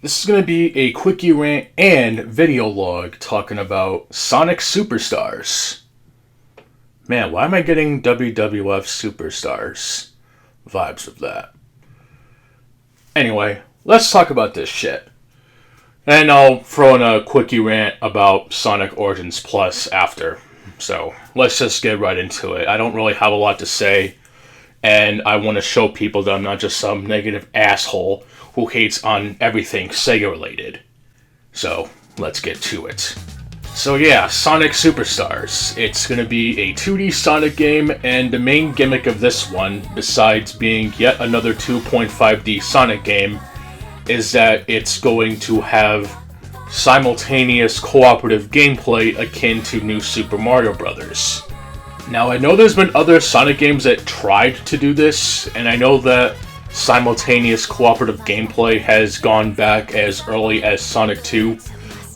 This is going to be a Quickie Rant and video log talking about Sonic Superstars. Man, why am I getting WWF Superstars vibes of that? Anyway, let's talk about this shit. And I'll throw in a Quickie Rant about Sonic Origins Plus after. So, let's just get right into it. I don't really have a lot to say, and I want to show people that I'm not just some negative asshole who hates on everything Sega related. So, let's get to it. So yeah, Sonic Superstars. It's going to be a 2D Sonic game, and the main gimmick of this one, besides being yet another 2.5D Sonic game, is that it's going to have simultaneous cooperative gameplay akin to New Super Mario Bros. Now, I know there's been other Sonic games that tried to do this, and I know that simultaneous cooperative gameplay has gone back as early as Sonic 2,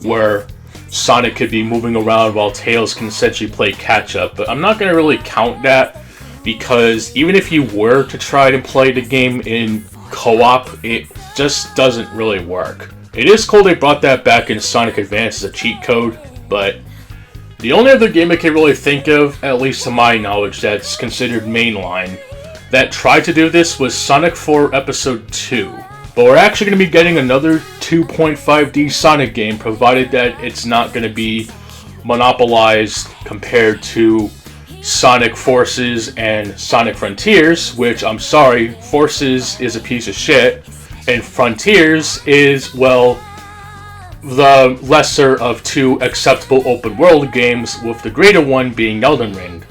where Sonic could be moving around while Tails can essentially play catch-up, but I'm not going to really count that, because even if you were to try to play the game in co-op, it just doesn't really work. It is cool they brought that back in Sonic Advance as a cheat code, but the only other game I can really think of, at least to my knowledge, that's considered mainline, that tried to do this was Sonic 4 Episode 2. But we're actually going to be getting another 2.5D Sonic game, provided that it's not going to be monopolized compared to Sonic Forces and Sonic Frontiers, which, I'm sorry, Forces is a piece of shit, and Frontiers is, well, the lesser of two acceptable open world games, with the greater one being Elden Ring.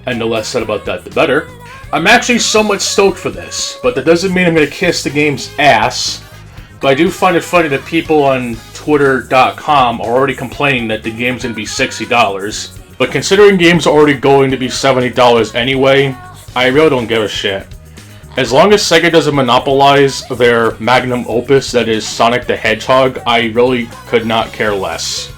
And the less said about that, the better. I'm actually somewhat stoked for this, but that doesn't mean I'm going to kiss the game's ass. But I do find it funny that people on Twitter.com are already complaining that the game's going to be $60. But considering games are already going to be $70 anyway, I really don't give a shit. As long as Sega doesn't monopolize their magnum opus that is Sonic the Hedgehog, I really could not care less.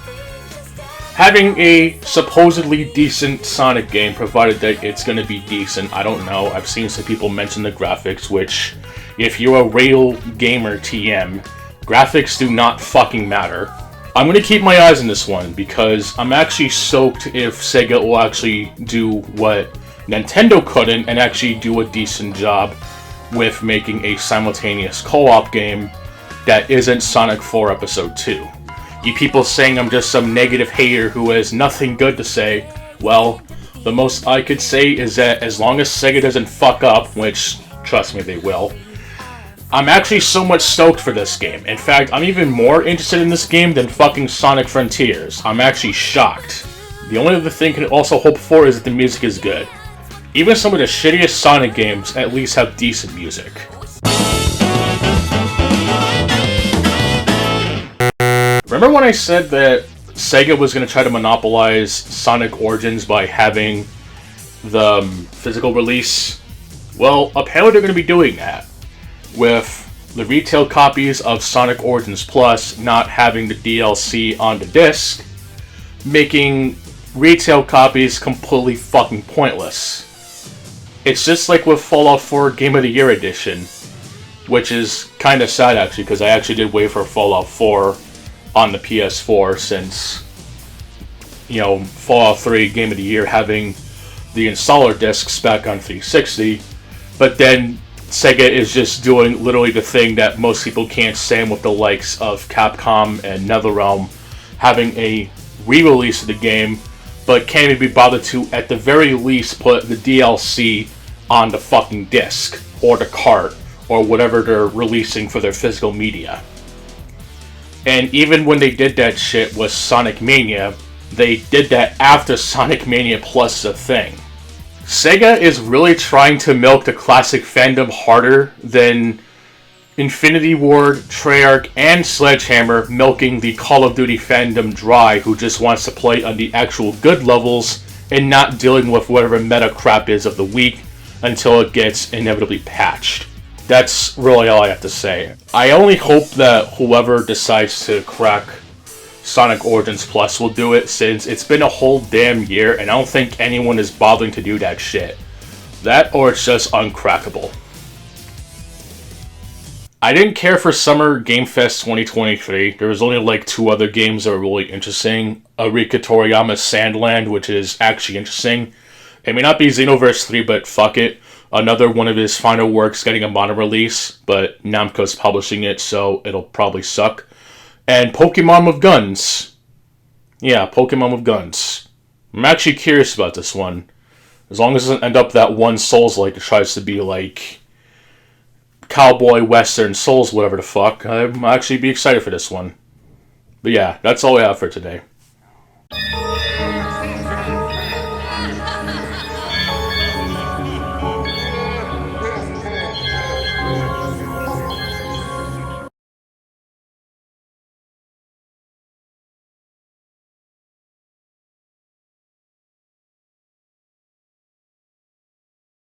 Having a supposedly decent Sonic game, provided that it's going to be decent, I don't know. I've seen some people mention the graphics, which, if you're a real gamer TM, graphics do not fucking matter. I'm going to keep my eyes on this one, because I'm actually stoked if Sega will actually do what Nintendo couldn't, and actually do a decent job with making a simultaneous co-op game that isn't Sonic 4 Episode 2. You people saying I'm just some negative hater who has nothing good to say, well, the most I could say is that as long as Sega doesn't fuck up, which, trust me, they will, I'm actually so much stoked for this game. In fact, I'm even more interested in this game than fucking Sonic Frontiers. I'm actually shocked. The only other thing I can also hope for is that the music is good. Even some of the shittiest Sonic games at least have decent music. Remember when I said that Sega was going to try to monopolize Sonic Origins by having the physical release? Well, apparently they're going to be doing that, with the retail copies of Sonic Origins Plus not having the DLC on the disc, making retail copies completely fucking pointless. It's just like with Fallout 4 Game of the Year Edition, which is kind of sad actually, because I actually did wait for Fallout 4 on the PS4 since, you know, Fallout 3 Game of the Year having the installer discs back on 360, but then Sega is just doing literally the thing that most people can't stand with the likes of Capcom and NetherRealm, having a re-release of the game, but can't even be bothered to, at the very least, put the DLC on the fucking disc, or the cart, or whatever they're releasing for their physical media. And even when they did that shit with Sonic Mania, they did that after Sonic Mania Plus a thing. Sega is really trying to milk the classic fandom harder than Infinity Ward, Treyarch, and Sledgehammer milking the Call of Duty fandom dry, who just wants to play on the actual good levels and not dealing with whatever meta crap is of the week until it gets inevitably patched. That's really all I have to say. I only hope that whoever decides to crack Sonic Origins Plus will do it, since it's been a whole damn year and I don't think anyone is bothering to do that shit. That or it's just uncrackable. I didn't care for Summer Game Fest 2023. There was only like 2 other games that were really interesting. Arika Toriyama's Sandland, which is actually interesting. It may not be Xenoverse 3, but fuck it. Another one of his final works getting a modern release, but Namco's publishing it, so it'll probably suck. And Pokemon with Guns. Yeah, Pokemon with Guns. I'm actually curious about this one. As long as it doesn't end up that one Souls-like that tries to be like cowboy, western, Souls, whatever the fuck. I'll actually be excited for this one. But yeah, that's all I have for today.